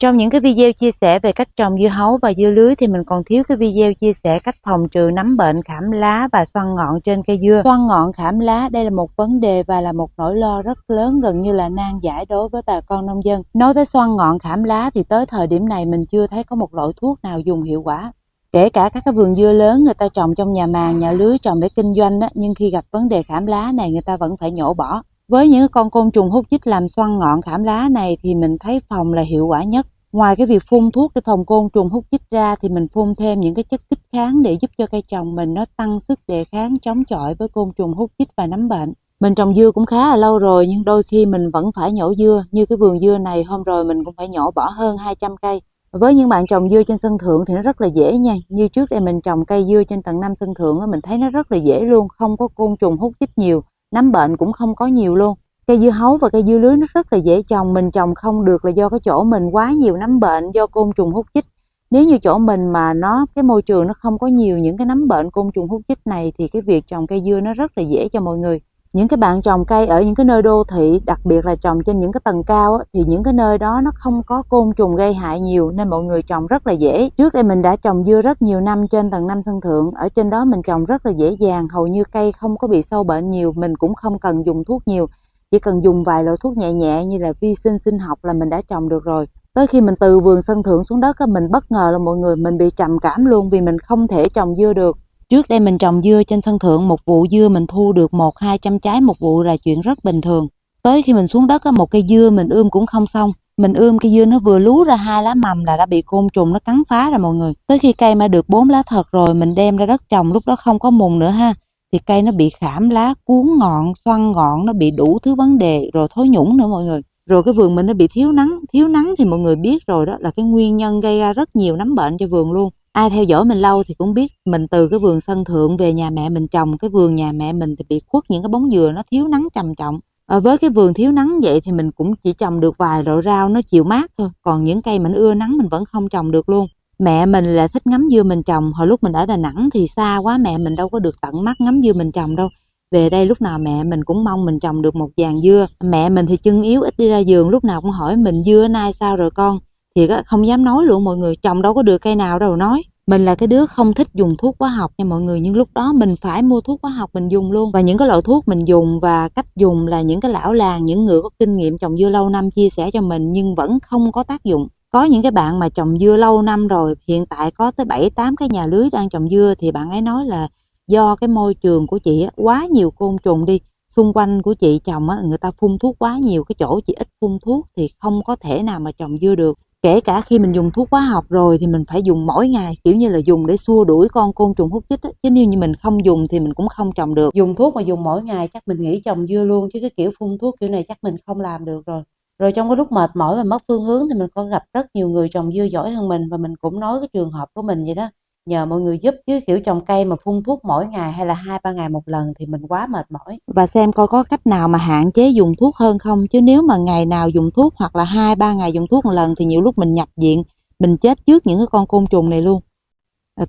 Trong những cái video chia sẻ về cách trồng dưa hấu và dưa lưới thì mình còn thiếu cái video chia sẻ cách phòng trừ nấm bệnh khảm lá và xoăn ngọn trên cây dưa. Xoăn ngọn khảm lá đây là một vấn đề và là một nỗi lo rất lớn, gần như là nan giải đối với bà con nông dân. Nói tới xoăn ngọn khảm lá thì tới thời điểm này mình chưa thấy có một loại thuốc nào dùng hiệu quả. Kể cả các cái vườn dưa lớn người ta trồng trong nhà màng, nhà lưới trồng để kinh doanh á, nhưng khi gặp vấn đề khảm lá này người ta vẫn phải nhổ bỏ. Với những con côn trùng hút chích làm xoăn ngọn khảm lá này thì mình thấy phòng là hiệu quả nhất. Ngoài cái việc phun thuốc để phòng côn trùng hút chích ra thì mình phun thêm những cái chất kích kháng để giúp cho cây trồng mình nó tăng sức đề kháng chống chọi với côn trùng hút chích và nấm bệnh. Mình trồng dưa cũng khá là lâu rồi nhưng đôi khi mình vẫn phải nhổ dưa. Như cái vườn dưa này hôm rồi mình cũng phải nhổ bỏ hơn 200 cây. Với những bạn trồng dưa trên sân thượng thì nó rất là dễ nha. Như trước đây mình trồng cây dưa trên tầng 5 sân thượng mình thấy nó rất là dễ luôn, không có côn trùng hút chích nhiều, nấm bệnh cũng không có nhiều luôn. Cây dưa hấu và cây dưa lưới nó rất là dễ trồng, mình trồng không được là do cái chỗ mình quá nhiều nấm bệnh do côn trùng hút chích. Nếu như chỗ mình mà cái môi trường nó không có nhiều những cái nấm bệnh côn trùng hút chích này thì cái việc trồng cây dưa nó rất là dễ cho mọi người. Những cái bạn trồng cây ở những cái nơi đô thị, đặc biệt là trồng trên những cái tầng cao á, thì những cái nơi đó nó không có côn trùng gây hại nhiều nên mọi người trồng rất là dễ. Trước đây mình đã trồng dưa rất nhiều năm trên tầng 5 sân thượng, ở trên đó mình trồng rất là dễ dàng, hầu như cây không có bị sâu bệnh nhiều, mình cũng không cần dùng thuốc nhiều. Chỉ cần dùng vài loại thuốc nhẹ nhẹ như là vi sinh sinh học là mình đã trồng được rồi. Tới khi mình từ vườn sân thượng xuống đất mình bất ngờ là mọi người, mình bị trầm cảm luôn vì mình không thể trồng dưa được. Trước đây mình trồng dưa trên sân thượng, một vụ dưa mình thu được 100-200 trái một vụ là chuyện rất bình thường. Tới khi mình xuống đất một cây dưa mình ươm cũng không xong. Mình ươm cây dưa nó vừa lú ra 2 lá mầm là đã bị côn trùng nó cắn phá rồi mọi người. Tới khi cây mà được 4 lá thật rồi mình đem ra đất trồng, lúc đó không có mùn nữa ha. Thì cây nó bị khảm lá, cuốn ngọn, xoăn ngọn, nó bị đủ thứ vấn đề, rồi thối nhũng nữa mọi người. Rồi cái vườn mình nó bị thiếu nắng thì mọi người biết rồi đó, là cái nguyên nhân gây ra rất nhiều nấm bệnh cho vườn luôn. Ai theo dõi mình lâu thì cũng biết mình từ cái vườn sân thượng về nhà mẹ mình trồng, cái vườn nhà mẹ mình thì bị khuất những cái bóng dừa nó thiếu nắng trầm trọng. Với cái vườn thiếu nắng vậy thì mình cũng chỉ trồng được vài loại rau nó chịu mát thôi, còn những cây mà nó ưa nắng mình vẫn không trồng được luôn. Mẹ mình là thích ngắm dưa mình trồng, hồi lúc mình ở Đà Nẵng thì xa quá mẹ mình đâu có được tận mắt ngắm dưa mình trồng đâu. Về đây lúc nào mẹ mình cũng mong mình trồng được một dàn dưa. Mẹ mình thì chân yếu ít đi ra vườn, lúc nào cũng hỏi mình dưa nay sao rồi con. Thì không dám nói luôn mọi người, trồng đâu có được cây nào đâu nói. Mình là cái đứa không thích dùng thuốc hóa học nha mọi người, nhưng lúc đó mình phải mua thuốc hóa học mình dùng luôn. Và những cái loại thuốc mình dùng và cách dùng là những cái lão làng, những người có kinh nghiệm trồng dưa lâu năm chia sẻ cho mình nhưng vẫn không có tác dụng. Có những cái bạn mà trồng dưa lâu năm rồi, hiện tại có tới 7-8 cái nhà lưới đang trồng dưa thì bạn ấy nói là do cái môi trường của chị quá nhiều côn trùng đi. Xung quanh của chị trồng người ta phun thuốc quá nhiều, cái chỗ chị ít phun thuốc thì không có thể nào mà trồng dưa được. Kể cả khi mình dùng thuốc hóa học rồi thì mình phải dùng mỗi ngày, kiểu như là dùng để xua đuổi con côn trùng hút chích chứ nếu như mình không dùng thì mình cũng không trồng được. Dùng thuốc mà dùng mỗi ngày chắc mình nghĩ trồng dưa luôn, chứ cái kiểu phun thuốc kiểu này chắc mình không làm được rồi. Rồi trong cái lúc mệt mỏi và mất phương hướng thì mình có gặp rất nhiều người trồng dưa giỏi hơn mình, và mình cũng nói cái trường hợp của mình vậy đó, nhờ mọi người giúp, chứ kiểu trồng cây mà phun thuốc mỗi ngày hay là 2-3 ngày một lần thì mình quá mệt mỏi. Và xem coi có cách nào mà hạn chế dùng thuốc hơn không, chứ nếu mà ngày nào dùng thuốc hoặc là 2-3 ngày dùng thuốc một lần thì nhiều lúc mình nhập viện, mình chết trước những cái con côn trùng này luôn.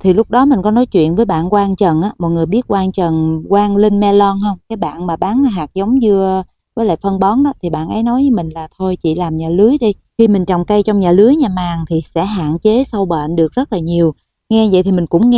Thì lúc đó mình có nói chuyện với bạn Quang Trần á, mọi người biết Quang Trần, Quang Linh Melon không? Cái bạn mà bán hạt giống dưa với lại phân bón đó, thì bạn ấy nói với mình là thôi chị làm nhà lưới đi. Khi mình trồng cây trong nhà lưới nhà màng thì sẽ hạn chế sâu bệnh được rất là nhiều. Nghe vậy thì mình cũng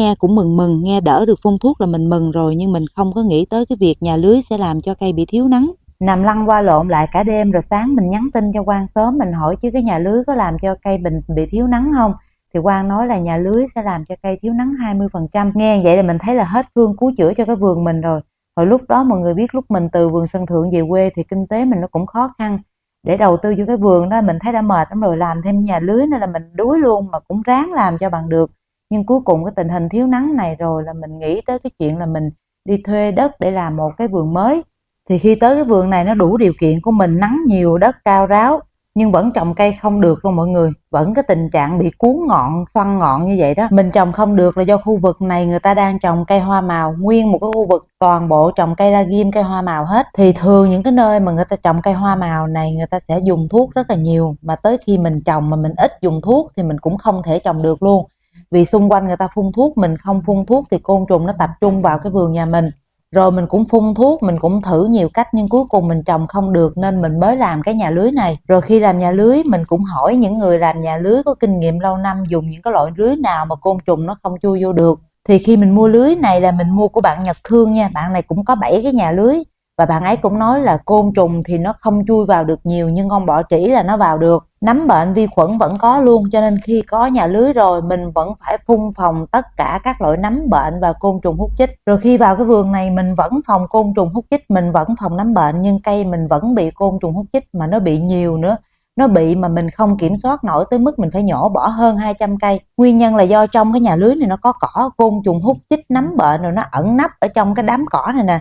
mừng, nghe đỡ được phun thuốc là mình mừng rồi, nhưng mình không có nghĩ tới cái việc nhà lưới sẽ làm cho cây bị thiếu nắng. Nằm lăn qua lộn lại cả đêm, rồi sáng mình nhắn tin cho Quang sớm, mình hỏi chứ cái nhà lưới có làm cho cây mình bị thiếu nắng không? Thì Quang nói là nhà lưới sẽ làm cho cây thiếu nắng 20%. Nghe vậy là mình thấy là hết phương cứu chữa cho cái vườn mình rồi. Hồi lúc đó mọi người biết lúc mình từ vườn sân thượng về quê thì kinh tế mình nó cũng khó khăn. Để đầu tư vô cái vườn đó mình thấy đã mệt lắm rồi, làm thêm nhà lưới nữa là mình đuối luôn, mà cũng ráng làm cho bằng được. Nhưng cuối cùng cái tình hình thiếu nắng này rồi là mình nghĩ tới cái chuyện là mình đi thuê đất để làm một cái vườn mới. Thì khi tới cái vườn này nó đủ điều kiện của mình, nắng nhiều, đất cao ráo, nhưng vẫn trồng cây không được luôn mọi người. Vẫn cái tình trạng bị cuốn ngọn, xoăn ngọn như vậy đó. Mình trồng không được là do khu vực này người ta đang trồng cây hoa màu, nguyên một cái khu vực toàn bộ trồng cây la ghim, cây hoa màu hết. Thì thường những cái nơi mà người ta trồng cây hoa màu này người ta sẽ dùng thuốc rất là nhiều, mà tới khi mình trồng mà mình ít dùng thuốc thì mình cũng không thể trồng được luôn. Vì xung quanh người ta phun thuốc, mình không phun thuốc thì côn trùng nó tập trung vào cái vườn nhà mình. Rồi mình cũng phun thuốc, mình cũng thử nhiều cách nhưng cuối cùng mình trồng không được nên mình mới làm cái nhà lưới này. Rồi khi làm nhà lưới mình cũng hỏi những người làm nhà lưới có kinh nghiệm lâu năm dùng những cái loại lưới nào mà côn trùng nó không chui vô được. Thì khi mình mua lưới này là mình mua của bạn Nhật Thương nha, bạn này cũng có 7 cái nhà lưới. Và bạn ấy cũng nói là côn trùng thì nó không chui vào được nhiều nhưng con bọ trĩ là nó vào được. Nấm bệnh vi khuẩn vẫn có luôn, cho nên khi có nhà lưới rồi mình vẫn phải phun phòng tất cả các loại nấm bệnh và côn trùng hút chích. Rồi khi vào cái vườn này mình vẫn phòng côn trùng hút chích, mình vẫn phòng nấm bệnh nhưng cây mình vẫn bị côn trùng hút chích mà nó bị nhiều nữa. Nó bị mà mình không kiểm soát nổi tới mức mình phải nhổ bỏ hơn 200 cây. Nguyên nhân là do trong cái nhà lưới này nó có cỏ, côn trùng hút chích nấm bệnh rồi nó ẩn nấp ở trong cái đám cỏ này nè.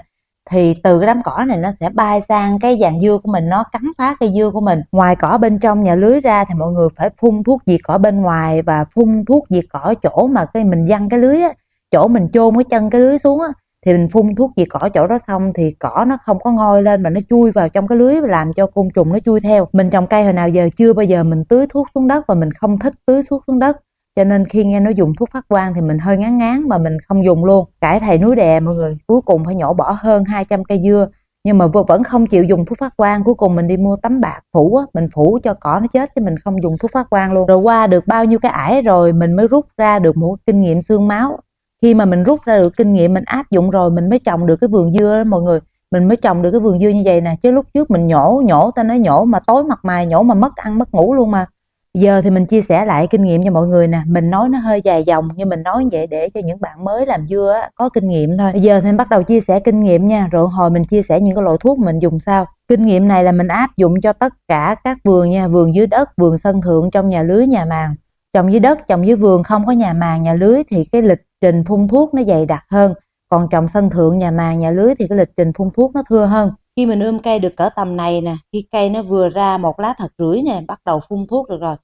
Thì từ cái đám cỏ này nó sẽ bay sang cái giàn dưa của mình, nó cắn phá cây dưa của mình. Ngoài cỏ bên trong nhà lưới ra thì mọi người phải phun thuốc diệt cỏ bên ngoài và phun thuốc diệt cỏ chỗ mà cái mình giăng cái lưới á, chỗ mình chôn cái chân cái lưới xuống á, thì mình phun thuốc diệt cỏ chỗ đó xong thì cỏ nó không có ngoi lên mà nó chui vào trong cái lưới và làm cho côn trùng nó chui theo. Mình trồng cây hồi nào giờ chưa bao giờ mình tưới thuốc xuống đất và mình không thích tưới thuốc xuống đất. Cho nên khi nghe nó dùng thuốc phát quang thì mình hơi ngán ngán mà mình không dùng luôn. Cải thầy núi đè mọi người, cuối cùng phải nhổ bỏ hơn 200 cây dưa. Nhưng mà vẫn không chịu dùng thuốc phát quang. Cuối cùng mình đi mua tấm bạc phủ á, mình phủ cho cỏ nó chết chứ mình không dùng thuốc phát quang luôn. Rồi qua được bao nhiêu cái ải rồi mình mới rút ra được một kinh nghiệm xương máu. Khi mà mình rút ra được kinh nghiệm mình áp dụng rồi mình mới trồng được cái vườn dưa đó mọi người. Mình mới trồng được cái vườn dưa như vậy nè. Chứ lúc trước mình nhổ ta nói nhổ mà tối mặt mày, nhổ mà mất ăn mất ngủ luôn mà. Giờ thì mình chia sẻ lại kinh nghiệm cho mọi người nè. Mình nói nó hơi dài dòng nhưng mình nói vậy để cho những bạn mới làm dưa á, có kinh nghiệm thôi. Bây giờ thì mình bắt đầu chia sẻ kinh nghiệm nha. Rồi hồi mình chia sẻ những cái loại thuốc mình dùng sao. Kinh nghiệm này là mình áp dụng cho tất cả các vườn nha. Vườn dưới đất, vườn sân thượng, trong nhà lưới, nhà màng. Trồng dưới đất, trồng dưới vườn không có nhà màng, nhà lưới thì cái lịch trình phun thuốc nó dày đặc hơn. Còn trồng sân thượng, nhà màng, nhà lưới thì cái lịch trình phun thuốc nó thưa hơn. Khi mình ươm cây được cỡ tầm này nè, khi cây nó vừa ra một lá thật rưỡi nè, bắt đầu phun thuốc được rồi.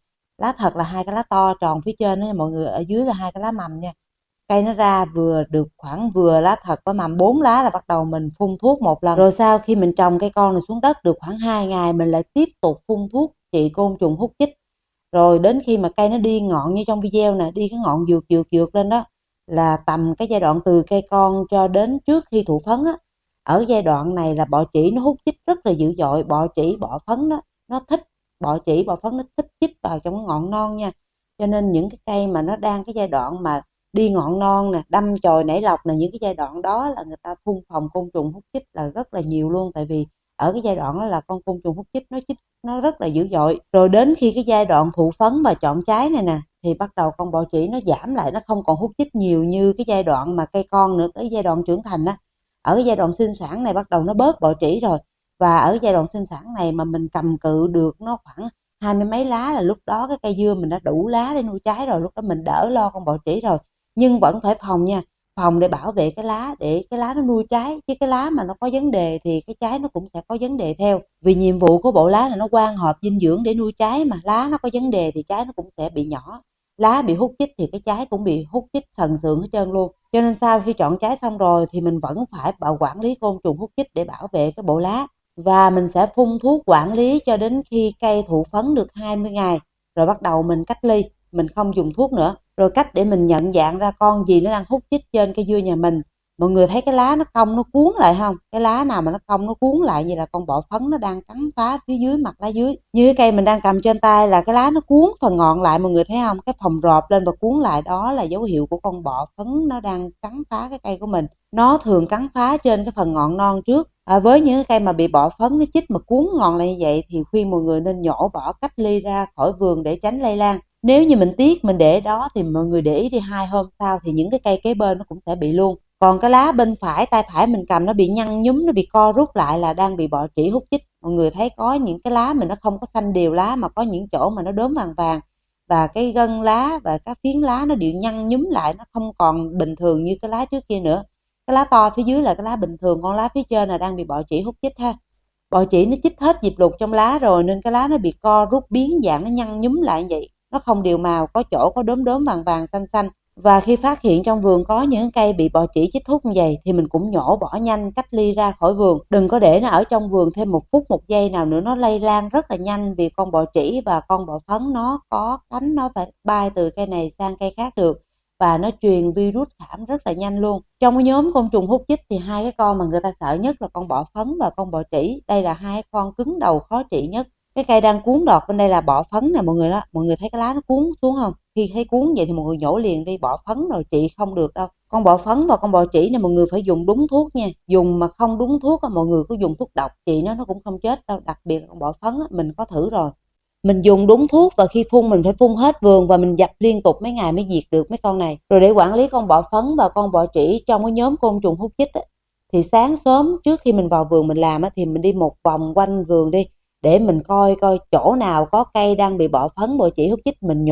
Lá thật là 2 cái lá to tròn phía trên đó mọi người, ở dưới là 2 cái lá mầm nha. Cây nó ra vừa được khoảng vừa lá thật với mầm 4 lá là bắt đầu mình phun thuốc một lần. Rồi sau khi mình trồng cây con này xuống đất được khoảng 2 ngày mình lại tiếp tục phun thuốc trị côn trùng hút chích. Rồi đến khi mà cây nó đi ngọn như trong video nè, đi cái ngọn dược lên đó, là tầm cái giai đoạn từ cây con cho đến trước khi thụ phấn á. Ở giai đoạn này là bọ trĩ nó hút chích rất là dữ dội, bọ trĩ bọ phấn đó nó thích, bọ trĩ bọ phấn nó thích chích vào trong cái ngọn non nha. Cho nên những cái cây mà nó đang cái giai đoạn mà đi ngọn non nè, đâm chồi nảy lọc nè, những cái giai đoạn đó là người ta phun phòng côn trùng hút chích là rất là nhiều luôn. Tại vì ở cái giai đoạn đó là con côn trùng hút chích nó rất là dữ dội. Rồi đến khi cái giai đoạn thụ phấn và chọn trái này nè thì bắt đầu con bọ trĩ nó giảm lại, nó không còn hút chích nhiều như cái giai đoạn mà cây con nữa, cái giai đoạn trưởng thành á. Ở cái giai đoạn sinh sản này bắt đầu nó bớt bọ trĩ rồi. Và ở giai đoạn sinh sản này mà mình cầm cự được nó khoảng 20 mấy lá là lúc đó cái cây dưa mình đã đủ lá để nuôi trái rồi, lúc đó mình đỡ lo con bọ trĩ rồi. Nhưng vẫn phải phòng nha, phòng để bảo vệ cái lá, để cái lá nó nuôi trái, chứ cái lá mà nó có vấn đề thì cái trái nó cũng sẽ có vấn đề theo. Vì nhiệm vụ của bộ lá là nó quang hợp dinh dưỡng để nuôi trái, mà lá nó có vấn đề thì trái nó cũng sẽ bị nhỏ. Lá bị hút chích thì cái trái cũng bị hút chích sần sượng hết trơn luôn. Cho nên sau khi chọn trái xong rồi thì mình vẫn phải quản lý côn trùng hút chích để bảo vệ cái bộ lá. Và mình sẽ phun thuốc quản lý cho đến khi cây thụ phấn được 20 ngày. Rồi bắt đầu mình cách ly, mình không dùng thuốc nữa. Rồi cách để mình nhận dạng ra con gì nó đang hút chích trên cây dưa nhà mình. Mọi người thấy cái lá nó cong nó cuốn lại không? Cái lá nào mà nó cong nó cuốn lại như là con bọ phấn nó đang cắn phá phía dưới mặt lá dưới. Như cái cây mình đang cầm trên tay là cái lá nó cuốn phần ngọn lại, mọi người thấy không? Cái phồng rộp lên và cuốn lại đó là dấu hiệu của con bọ phấn nó đang cắn phá cái cây của mình. Nó thường cắn phá trên cái phần ngọn non trước. Với những cái cây mà bị bọ phấn nó chích mà cuốn ngọn lại như vậy thì khuyên mọi người nên nhổ bỏ, cách ly ra khỏi vườn để tránh lây lan. Nếu như mình tiếc mình để đó thì mọi người để ý đi, 2 hôm sau thì những cái cây kế bên nó cũng sẽ bị luôn. Còn cái lá bên phải, tay phải mình cầm nó bị nhăn nhúm, nó bị co rút lại là đang bị bọ trĩ hút chích. Mọi người thấy có những cái lá mình nó không có xanh đều lá mà có những chỗ mà nó đốm vàng vàng. Và cái gân lá và các phiến lá nó đều nhăn nhúm lại, nó không còn bình thường như cái lá trước kia nữa. Cái lá to phía dưới là cái lá bình thường, con lá phía trên là đang bị bọ trĩ hút chích ha. Bọ trĩ nó chích hết diệp lục trong lá rồi nên cái lá nó bị co rút biến dạng, nó nhăn nhúm lại như vậy. Nó không đều màu, có chỗ có đốm đốm vàng vàng xanh xanh. Và khi phát hiện trong vườn có những cây bị bọ trĩ chích hút như vậy thì mình cũng nhổ bỏ nhanh, cách ly ra khỏi vườn. Đừng có để nó ở trong vườn thêm 1 phút 1 giây nào nữa, nó lây lan rất là nhanh. Vì con bọ trĩ và con bọ phấn nó có cánh, nó phải bay từ cây này sang cây khác được. và nó truyền virus cảm rất là nhanh luôn. Trong cái nhóm côn trùng hút chích thì hai cái con mà người ta sợ nhất là con bọ phấn và con bọ trĩ. Đây là hai con cứng đầu khó trị nhất. Cái cây đang cuốn đọt bên đây là bọ phấn nè mọi người đó. Mọi người thấy cái lá nó cuốn xuống không? Khi thấy cuốn vậy thì mọi người nhổ liền đi, bọ phấn rồi trị không được đâu. Con bọ phấn và con bọ trĩ này mọi người phải dùng đúng thuốc nha. Dùng mà không đúng thuốc mọi người cứ dùng thuốc độc trị nó cũng không chết đâu. Đặc biệt là con bọ phấn mình có thử rồi. Mình dùng đúng thuốc và khi phun mình phải phun hết vườn và mình dập liên tục mấy ngày mới diệt được mấy con này. Rồi để quản lý con bọ phấn và con bọ trĩ trong cái nhóm côn trùng hút chích thì sáng sớm trước khi mình vào vườn mình làm thì mình đi một vòng quanh vườn đi để mình coi chỗ nào có cây đang bị bọ phấn bọ trĩ hút chích mình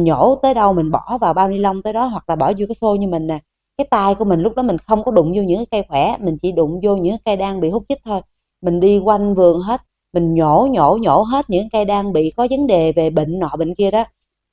nhổ tới đâu mình bỏ vào bao ni lông tới đó, hoặc là bỏ vô cái xô như mình nè. Cái tay của mình lúc đó mình không có đụng vô những cái cây khỏe, mình chỉ đụng vô những cây đang bị hút chích thôi. Mình đi quanh vườn hết, mình nhổ hết những cây đang bị có vấn đề về bệnh nọ bệnh kia đó,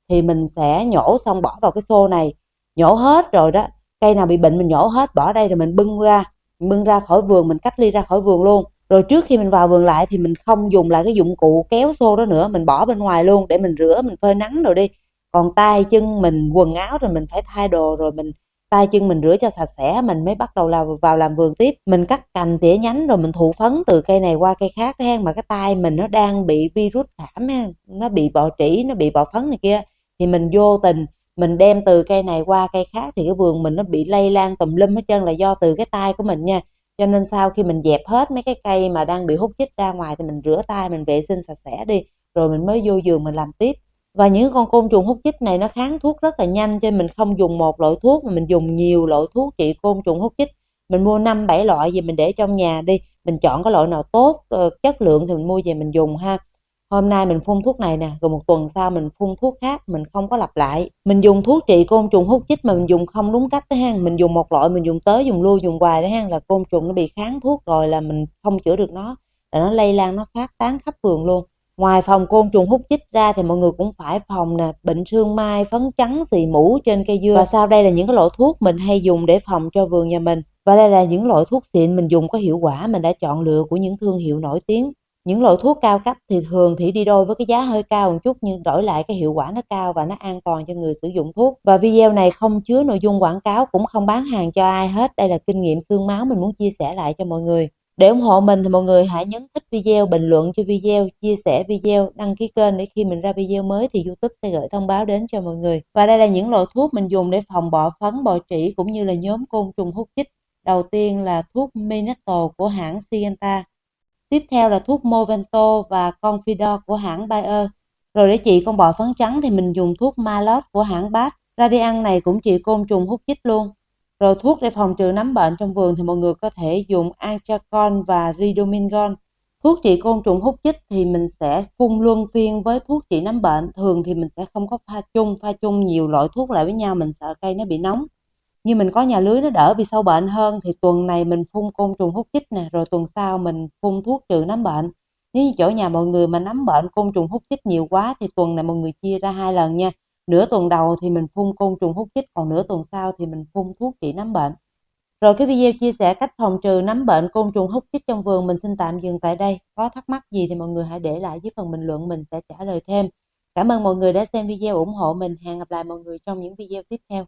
thì mình sẽ nhổ xong bỏ vào cái xô này. Nhổ hết rồi đó, cây nào bị bệnh mình nhổ hết bỏ đây rồi mình bưng ra khỏi vườn, mình cách ly ra khỏi vườn luôn. Rồi trước khi mình vào vườn lại thì mình không dùng lại cái dụng cụ kéo xô đó nữa, mình bỏ bên ngoài luôn để mình rửa, mình phơi nắng rồi đi. Còn tay chân mình, quần áo rồi mình phải thay đồ, rồi mình tay chân mình rửa cho sạch sẽ mình mới bắt đầu vào làm vườn tiếp. Mình cắt cành tỉa nhánh rồi mình thụ phấn từ cây này qua cây khác ha, mà cái tay mình nó đang bị virus cảm ha, nó bị bọ trĩ, nó bị bọ phấn này kia, thì mình vô tình mình đem từ cây này qua cây khác thì cái vườn mình nó bị lây lan tùm lum hết trơn là do từ cái tay của mình nha. Cho nên sau khi mình dẹp hết mấy cái cây mà đang bị hút chích ra ngoài thì mình rửa tay, mình vệ sinh sạch sẽ đi, rồi mình mới vô vườn mình làm tiếp. Và những con côn trùng hút chích này nó kháng thuốc rất là nhanh, cho nên mình không dùng một loại thuốc mà mình dùng nhiều loại thuốc trị côn trùng hút chích. Mình mua 5-7 loại gì mình để trong nhà đi, mình chọn cái loại nào tốt, chất lượng thì mình mua về mình dùng ha. Hôm nay mình phun thuốc này nè, rồi một tuần sau mình phun thuốc khác, mình không có lặp lại. Mình dùng thuốc trị côn trùng hút chích mà mình dùng không đúng cách đó ha, mình dùng một loại mình dùng tới dùng lui dùng hoài đó ha, là côn trùng nó bị kháng thuốc rồi là mình không chữa được nó, là nó lây lan, nó phát tán khắp vườn luôn. Ngoài phòng côn trùng hút chích ra thì mọi người cũng phải phòng nè, bệnh sương mai, phấn trắng, xì mủ trên cây dưa. Và sau đây là những cái loại thuốc mình hay dùng để phòng cho vườn nhà mình. Và đây là những loại thuốc xịn mình dùng có hiệu quả, mình đã chọn lựa của những thương hiệu nổi tiếng. Những loại thuốc cao cấp thì thường thì đi đôi với cái giá hơi cao một chút, nhưng đổi lại cái hiệu quả nó cao và nó an toàn cho người sử dụng thuốc. Và video này không chứa nội dung quảng cáo, cũng không bán hàng cho ai hết. Đây là kinh nghiệm xương máu mình muốn chia sẻ lại cho mọi người. Để ủng hộ mình thì mọi người hãy nhấn thích video, bình luận cho video, chia sẻ video, đăng ký kênh để khi mình ra video mới thì YouTube sẽ gửi thông báo đến cho mọi người. Và đây là những loại thuốc mình dùng để phòng bọ phấn, bọ trĩ cũng như là nhóm côn trùng hút chích. Đầu tiên là thuốc Minato của hãng Syngenta. Tiếp theo là thuốc Movento và Confidor của hãng Bayer. Rồi để trị con bọ phấn trắng thì mình dùng thuốc Malot của hãng Bath. Radiant này cũng trị côn trùng hút chích luôn. Rồi thuốc để phòng trừ nấm bệnh trong vườn thì mọi người có thể dùng Antracon và Ridomingon. Thuốc trị côn trùng hút chích thì mình sẽ phun luân phiên với thuốc trị nấm bệnh. Thường thì mình sẽ không có pha chung nhiều loại thuốc lại với nhau, mình sợ cây nó bị nóng. Như mình có nhà lưới nó đỡ bị sâu bệnh hơn thì tuần này mình phun côn trùng hút chích nè, rồi tuần sau mình phun thuốc trừ nấm bệnh. Nếu như chỗ nhà mọi người mà nấm bệnh côn trùng hút chích nhiều quá thì tuần này mọi người chia ra 2 lần nha. Nửa tuần đầu thì mình phun côn trùng hút chích, còn nửa tuần sau thì mình phun thuốc trị nấm bệnh. Rồi cái video chia sẻ cách phòng trừ nấm bệnh côn trùng hút chích trong vườn mình xin tạm dừng tại đây. Có thắc mắc gì thì mọi người hãy để lại dưới phần bình luận, mình sẽ trả lời thêm. Cảm ơn mọi người đã xem video ủng hộ mình. Hẹn gặp lại mọi người trong những video tiếp theo.